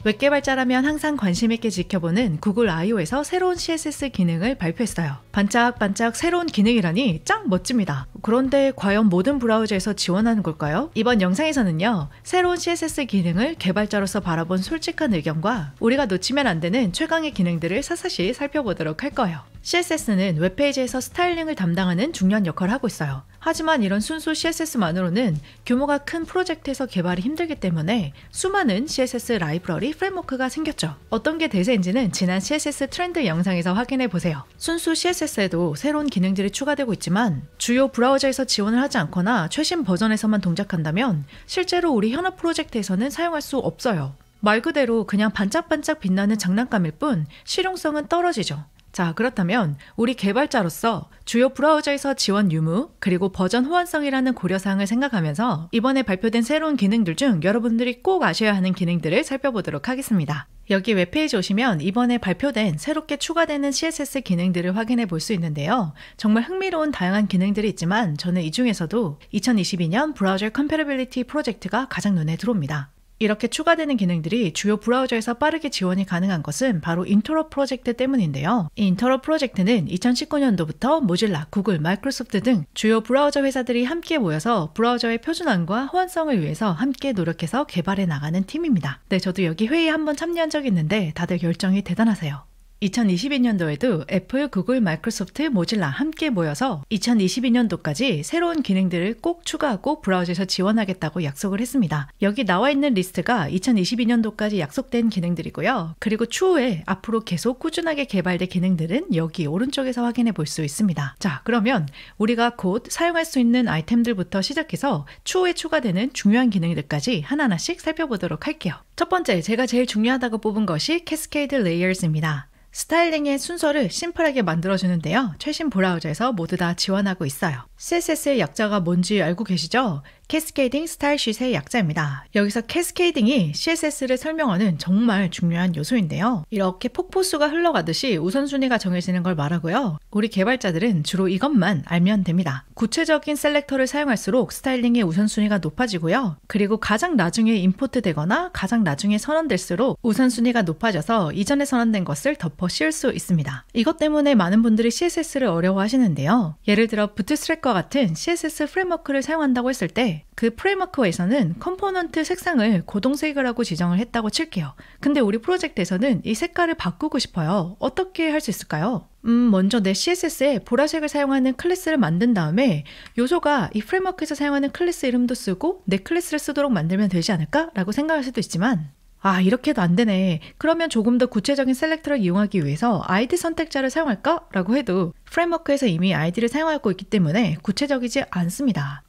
웹 개발자라면 항상 관심 있게 지켜보는 구글 I/O에서 새로운 CSS 기능을 발표했어요. 반짝반짝 새로운 기능이라니 짱 멋집니다. 그런데 과연 모든 브라우저에서 지원하는 걸까요? 이번 영상에서는요, 새로운 CSS 기능을 개발자로서 바라본 솔직한 의견과 우리가 놓치면 안 되는 최강의 기능들을 샅샅이 살펴보도록 할 거예요. CSS는 웹페이지에서 스타일링을 담당하는 중요한 역할을 하고 있어요. 하지만 이런 순수 CSS만으로는 규모가 큰 프로젝트에서 개발이 힘들기 때문에 수많은 CSS 라이브러리 프레임워크가 생겼죠. 어떤 게 대세인지는 지난 CSS 트렌드 영상에서 확인해 보세요. 순수 CSS에도 새로운 기능들이 추가되고 있지만 주요 브라우저에서 지원을 하지 않거나 최신 버전에서만 동작한다면 실제로 우리 현업 프로젝트에서는 사용할 수 없어요. 말 그대로 그냥 반짝반짝 빛나는 장난감일 뿐 실용성은 떨어지죠. 자, 그렇다면 우리 개발자로서 주요 브라우저에서 지원 유무, 그리고 버전 호환성이라는 고려사항을 생각하면서 이번에 발표된 새로운 기능들 중 여러분들이 꼭 아셔야 하는 기능들을 살펴보도록 하겠습니다. 여기 웹페이지 오시면 이번에 발표된 새롭게 추가되는 CSS 기능들을 확인해 볼 수 있는데요. 정말 흥미로운 다양한 기능들이 있지만 저는 이 중에서도 2022년 브라우저 컴패러빌리티 프로젝트가 가장 눈에 들어옵니다. 이렇게 추가되는 기능들이 주요 브라우저에서 빠르게 지원이 가능한 것은 바로 인터럽 프로젝트 때문인데요. 이 인터럽 프로젝트는 2019년도부터 모질라, 구글, 마이크로소프트 등 주요 브라우저 회사들이 함께 모여서 브라우저의 표준화과 호환성을 위해서 함께 노력해서 개발해 나가는 팀입니다. 네, 저도 여기 회의에 한번 참여한 적이 있는데 다들 열정이 대단하세요. 2022년도에도 애플, 구글, 마이크로소프트, 모질라 함께 모여서 2022년도까지 새로운 기능들을 꼭 추가하고 브라우저에서 지원하겠다고 약속을 했습니다. 여기 나와 있는 리스트가 2022년도까지 약속된 기능들이고요. 그리고 추후에 앞으로 계속 꾸준하게 개발될 기능들은 여기 오른쪽에서 확인해 볼 수 있습니다. 자, 그러면 우리가 곧 사용할 수 있는 아이템들부터 시작해서 추후에 추가되는 중요한 기능들까지 하나하나씩 살펴보도록 할게요. 첫 번째, 제가 제일 중요하다고 뽑은 것이 캐스케이드 레이어스입니다. 스타일링의 순서를 심플하게 만들어주는데요. 최신 브라우저에서 모두 다 지원하고 있어요. CSS의 약자가 뭔지 알고 계시죠? 캐스케이딩 스타일 쉿의 약자입니다. 여기서 캐스케이딩이 CSS를 설명하는 정말 중요한 요소인데요. 이렇게 폭포수가 흘러가듯이 우선순위가 정해지는 걸 말하고요. 우리 개발자들은 주로 이것만 알면 됩니다. 구체적인 셀렉터를 사용할수록 스타일링의 우선순위가 높아지고요. 그리고 가장 나중에 임포트 되거나 가장 나중에 선언될수록 우선순위가 높아져서 이전에 선언된 것을 덮어 씌울 수 있습니다. 이것 때문에 많은 분들이 CSS를 어려워하시는데요. 예를 들어 부트스트랩과 같은 CSS 프레임워크를 사용한다고 했을 때 그 프레임워크에서는 컴포넌트 색상을 고동색을 하고 지정을 했다고 칠게요. 근데 우리 프로젝트에서는 이 색깔을 바꾸고 싶어요. 어떻게 할 수 있을까요? 먼저 내 CSS에 보라색을 사용하는 클래스를 만든 다음에 요소가 이 프레임워크에서 사용하는 클래스 이름도 쓰고 내 클래스를 쓰도록 만들면 되지 않을까? 라고 생각할 수도 있지만 이렇게 해도 안 되네. 그러면 조금 더 구체적인 셀렉터를 이용하기 위해서 ID 선택자를 사용할까? 라고 해도 프레임워크에서 이미 ID를 사용하고 있기 때문에 구체적이지 않습니다.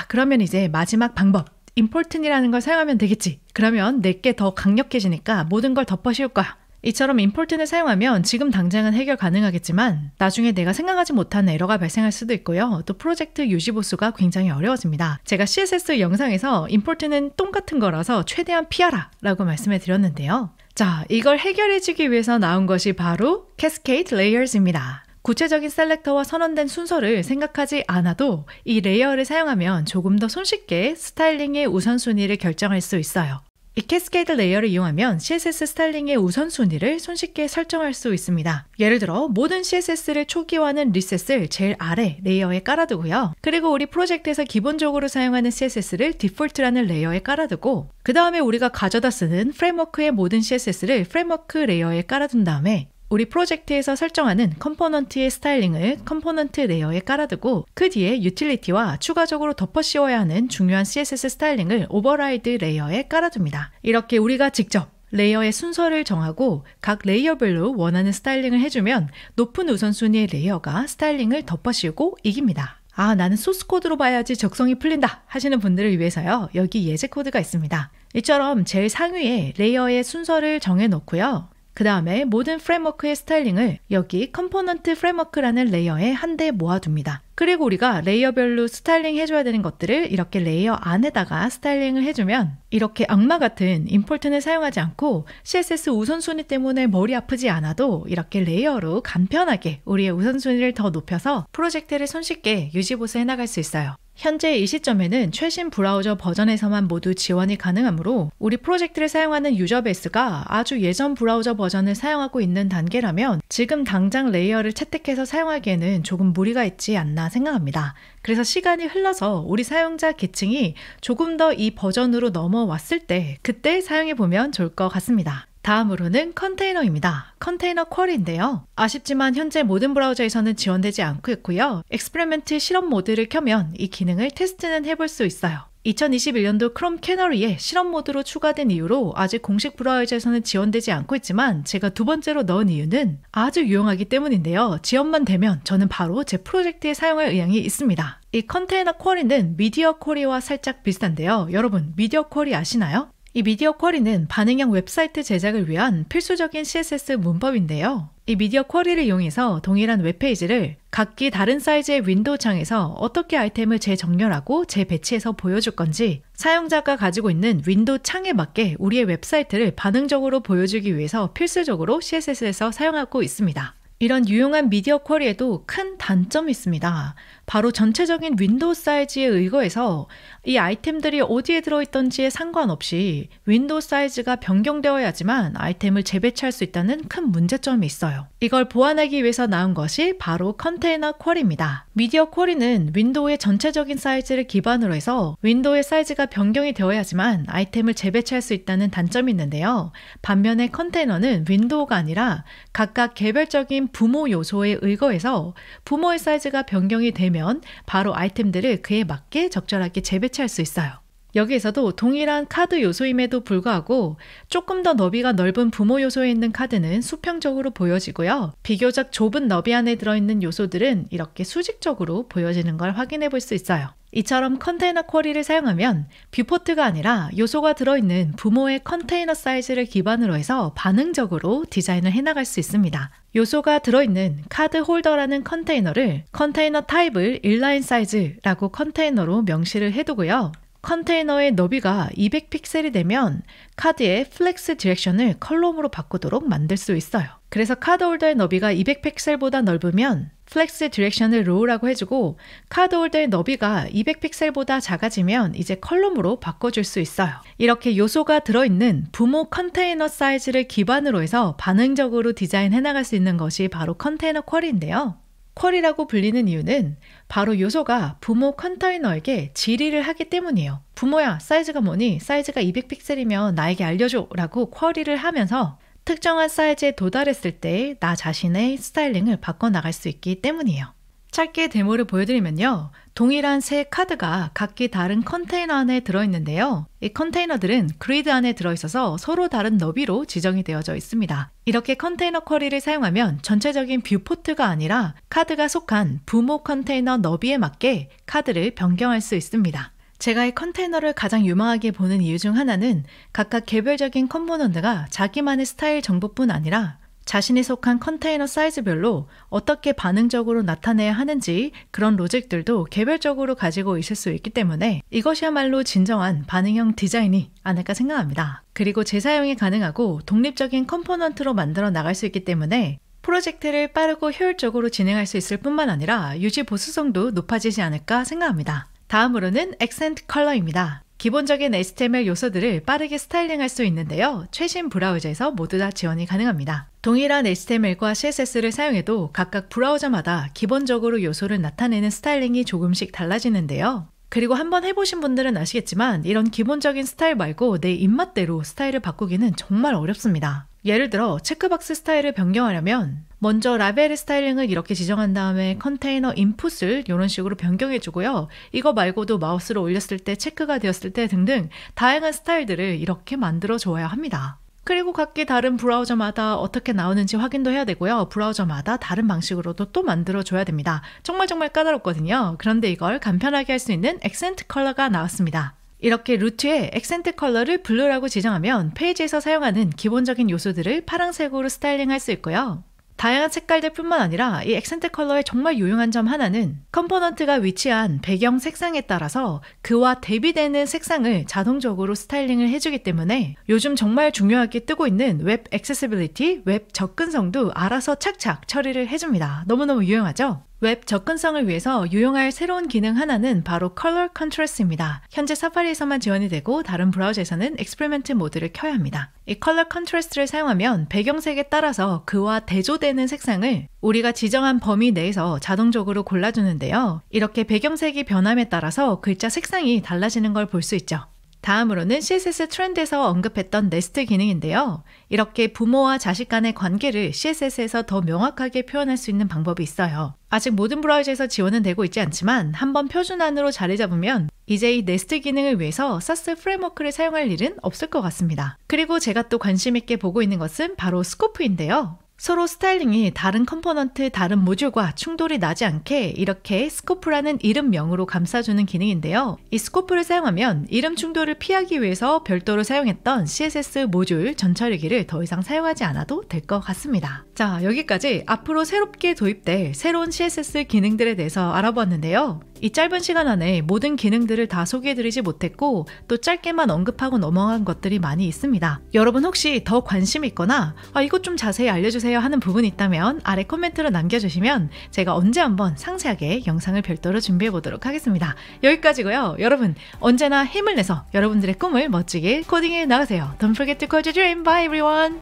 그러면 이제 마지막 방법, import이라는 걸 사용하면 되겠지. 그러면 내게 더 강력해지니까 모든 걸 덮어 씌울 거야. 이처럼 import을 사용하면 지금 당장은 해결 가능하겠지만 나중에 내가 생각하지 못한 에러가 발생할 수도 있고요. 또 프로젝트 유지 보수가 굉장히 어려워집니다. 제가 CSS 영상에서 import는 똥 같은 거라서 최대한 피하라 라고 말씀해 드렸는데요. 자, 이걸 해결해주기 위해서 나온 것이 바로 Cascade Layers입니다. 구체적인 셀렉터와 선언된 순서를 생각하지 않아도 이 레이어를 사용하면 조금 더 손쉽게 스타일링의 우선순위를 결정할 수 있어요. 이 캐스케이드 레이어를 이용하면 CSS 스타일링의 우선순위를 손쉽게 설정할 수 있습니다. 예를 들어 모든 CSS를 초기화하는 리셋을 제일 아래 레이어에 깔아두고요. 그리고 우리 프로젝트에서 기본적으로 사용하는 CSS를 디폴트라는 레이어에 깔아두고 그 다음에 우리가 가져다 쓰는 프레임워크의 모든 CSS를 프레임워크 레이어에 깔아둔 다음에 우리 프로젝트에서 설정하는 컴포넌트의 스타일링을 컴포넌트 레이어에 깔아두고 그 뒤에 유틸리티와 추가적으로 덮어 씌워야 하는 중요한 CSS 스타일링을 오버라이드 레이어에 깔아둡니다. 이렇게 우리가 직접 레이어의 순서를 정하고 각 레이어별로 원하는 스타일링을 해주면 높은 우선순위의 레이어가 스타일링을 덮어 씌우고 이깁니다. 나는 소스코드로 봐야지 적성이 풀린다 하시는 분들을 위해서요. 여기 예제 코드가 있습니다. 이처럼 제일 상위에 레이어의 순서를 정해놓고요. 그 다음에 모든 프레임워크의 스타일링을 여기 컴포넌트 프레임워크라는 레이어에 한데 모아둡니다. 그리고 우리가 레이어별로 스타일링 해줘야 되는 것들을 이렇게 레이어 안에다가 스타일링을 해주면 이렇게 악마 같은 임포트는 사용하지 않고 CSS 우선순위 때문에 머리 아프지 않아도 이렇게 레이어로 간편하게 우리의 우선순위를 더 높여서 프로젝트를 손쉽게 유지보수 해나갈 수 있어요. 현재 이 시점에는 최신 브라우저 버전에서만 모두 지원이 가능하므로 우리 프로젝트를 사용하는 유저 베이스가 아주 예전 브라우저 버전을 사용하고 있는 단계라면 지금 당장 레이어를 채택해서 사용하기에는 조금 무리가 있지 않나 생각합니다. 그래서 시간이 흘러서 우리 사용자 계층이 조금 더 이 버전으로 넘어왔을 때 그때 사용해보면 좋을 것 같습니다. 다음으로는 컨테이너입니다. 컨테이너 쿼리인데요. 아쉽지만 현재 모든 브라우저에서는 지원되지 않고 있고요. 익스페리먼트 실험 모드를 켜면 이 기능을 테스트는 해볼 수 있어요. 2021년도 크롬 캐너리에 실험 모드로 추가된 이후로 아직 공식 브라우저에서는 지원되지 않고 있지만 제가 두 번째로 넣은 이유는 아주 유용하기 때문인데요. 지원만 되면 저는 바로 제 프로젝트에 사용할 의향이 있습니다. 이 컨테이너 쿼리는 미디어 쿼리와 살짝 비슷한데요. 여러분 미디어 쿼리 아시나요? 이 미디어 쿼리는 반응형 웹사이트 제작을 위한 필수적인 CSS 문법인데요. 이 미디어 쿼리를 이용해서 동일한 웹페이지를 각기 다른 사이즈의 윈도우 창에서 어떻게 아이템을 재정렬하고 재배치해서 보여줄 건지 사용자가 가지고 있는 윈도우 창에 맞게 우리의 웹사이트를 반응적으로 보여주기 위해서 필수적으로 CSS에서 사용하고 있습니다. 이런 유용한 미디어 쿼리에도 큰 단점이 있습니다. 바로 전체적인 윈도우 사이즈에 의거해서 이 아이템들이 어디에 들어있던지에 상관없이 윈도우 사이즈가 변경되어야지만 아이템을 재배치할 수 있다는 큰 문제점이 있어요. 이걸 보완하기 위해서 나온 것이 바로 컨테이너 쿼리입니다. 미디어 쿼리는 윈도우의 전체적인 사이즈를 기반으로 해서 윈도우의 사이즈가 변경이 되어야지만 아이템을 재배치할 수 있다는 단점이 있는데요. 반면에 컨테이너는 윈도우가 아니라 각각 개별적인 부모 요소에 의거해서 부모의 사이즈가 변경이 되면 바로 아이템들을 그에 맞게 적절하게 재배치할 수 있어요. 여기에서도 동일한 카드 요소임에도 불구하고 조금 더 너비가 넓은 부모 요소에 있는 카드는 수평적으로 보여지고요. 비교적 좁은 너비 안에 들어있는 요소들은 이렇게 수직적으로 보여지는 걸 확인해 볼 수 있어요. 이처럼 컨테이너 쿼리를 사용하면 뷰포트가 아니라 요소가 들어있는 부모의 컨테이너 사이즈를 기반으로 해서 반응적으로 디자인을 해나갈 수 있습니다. 요소가 들어있는 카드 홀더라는 컨테이너를 컨테이너 타입을 인라인 사이즈라고 컨테이너로 명시를 해두고요. 컨테이너의 너비가 200픽셀이 되면 카드의 플렉스 디렉션을 컬럼으로 바꾸도록 만들 수 있어요. 그래서 카드 홀더의 너비가 200픽셀보다 넓으면 플렉스 디렉션을 로우라고 해주고 카드 홀더의 너비가 200픽셀보다 작아지면 이제 컬럼으로 바꿔줄 수 있어요. 이렇게 요소가 들어있는 부모 컨테이너 사이즈를 기반으로 해서 반응적으로 디자인해 나갈 수 있는 것이 바로 컨테이너 쿼리인데요. 쿼리라고 불리는 이유는 바로 요소가 부모 컨테이너에게 질의를 하기 때문이에요. 부모야, 사이즈가 뭐니? 사이즈가 200픽셀이면 나에게 알려줘 라고 쿼리를 하면서 특정한 사이즈에 도달했을 때 나 자신의 스타일링을 바꿔나갈 수 있기 때문이에요. 짧게 데모를 보여드리면요. 동일한 세 카드가 각기 다른 컨테이너 안에 들어있는데요. 이 컨테이너들은 그리드 안에 들어있어서 서로 다른 너비로 지정이 되어져 있습니다. 이렇게 컨테이너 쿼리를 사용하면 전체적인 뷰포트가 아니라 카드가 속한 부모 컨테이너 너비에 맞게 카드를 변경할 수 있습니다. 제가 이 컨테이너를 가장 유망하게 보는 이유 중 하나는 각각 개별적인 컴포넌트가 자기만의 스타일 정보뿐 아니라 자신이 속한 컨테이너 사이즈별로 어떻게 반응적으로 나타내야 하는지 그런 로직들도 개별적으로 가지고 있을 수 있기 때문에 이것이야말로 진정한 반응형 디자인이 아닐까 생각합니다. 그리고 재사용이 가능하고 독립적인 컴포넌트로 만들어 나갈 수 있기 때문에 프로젝트를 빠르고 효율적으로 진행할 수 있을 뿐만 아니라 유지 보수성도 높아지지 않을까 생각합니다. 다음으로는 액센트 컬러입니다. 기본적인 HTML 요소들을 빠르게 스타일링할 수 있는데요. 최신 브라우저에서 모두 다 지원이 가능합니다. 동일한 HTML과 CSS를 사용해도 각각 브라우저마다 기본적으로 요소를 나타내는 스타일링이 조금씩 달라지는데요. 그리고 한번 해보신 분들은 아시겠지만 이런 기본적인 스타일 말고 내 입맛대로 스타일을 바꾸기는 정말 어렵습니다. 예를 들어 체크박스 스타일을 변경하려면 먼저 라벨 스타일링을 이렇게 지정한 다음에 컨테이너 인풋을 이런 식으로 변경해 주고요. 이거 말고도 마우스로 올렸을 때 체크가 되었을 때 등등 다양한 스타일들을 이렇게 만들어 줘야 합니다. 그리고 각기 다른 브라우저마다 어떻게 나오는지 확인도 해야 되고요. 브라우저마다 다른 방식으로도 또 만들어 줘야 됩니다. 정말 까다롭거든요. 그런데 이걸 간편하게 할 수 있는 액센트 컬러가 나왔습니다. 이렇게 루트에 액센트 컬러를 블루라고 지정하면 페이지에서 사용하는 기본적인 요소들을 파란색으로 스타일링할 수 있고요. 다양한 색깔들 뿐만 아니라 이 액센트 컬러의 정말 유용한 점 하나는 컴포넌트가 위치한 배경 색상에 따라서 그와 대비되는 색상을 자동적으로 스타일링을 해주기 때문에 요즘 정말 중요하게 뜨고 있는 웹 액세시빌리티, 웹 접근성도 알아서 착착 처리를 해줍니다. 너무너무 유용하죠? 웹 접근성을 위해서 유용할 새로운 기능 하나는 바로 컬러 컨트라스트입니다. 현재 사파리에서만 지원이 되고 다른 브라우저에서는 익스페리먼트 모드를 켜야 합니다. 이 컬러 컨트라스트를 사용하면 배경색에 따라서 그와 대조되는 색상을 우리가 지정한 범위 내에서 자동적으로 골라주는데요. 이렇게 배경색이 변함에 따라서 글자 색상이 달라지는 걸 볼 수 있죠. 다음으로는 CSS 트렌드에서 언급했던 네스트 기능인데요. 이렇게 부모와 자식 간의 관계를 CSS에서 더 명확하게 표현할 수 있는 방법이 있어요. 아직 모든 브라우저에서 지원은 되고 있지 않지만 한번 표준안으로 자리 잡으면 이제 이 네스트 기능을 위해서 사스 프레임워크를 사용할 일은 없을 것 같습니다. 그리고 제가 또 관심 있게 보고 있는 것은 바로 스코프인데요. 서로 스타일링이 다른 컴포넌트, 다른 모듈과 충돌이 나지 않게 이렇게 스코프라는 이름명으로 감싸주는 기능인데요. 이 스코프를 사용하면 이름 충돌을 피하기 위해서 별도로 사용했던 CSS 모듈 전처리기를 더 이상 사용하지 않아도 될 것 같습니다. 자, 여기까지 앞으로 새롭게 도입될 새로운 CSS 기능들에 대해서 알아보았는데요. 이 짧은 시간 안에 모든 기능들을 다 소개해드리지 못했고 또 짧게만 언급하고 넘어간 것들이 많이 있습니다. 여러분 혹시 더 관심 있거나 이것 좀 자세히 알려주세요 하는 부분이 있다면 아래 코멘트로 남겨주시면 제가 언제 한번 상세하게 영상을 별도로 준비해 보도록 하겠습니다. 여기까지고요. 여러분 언제나 힘을 내서 여러분들의 꿈을 멋지게 코딩해 나가세요. Don't forget to code your dream. Bye everyone!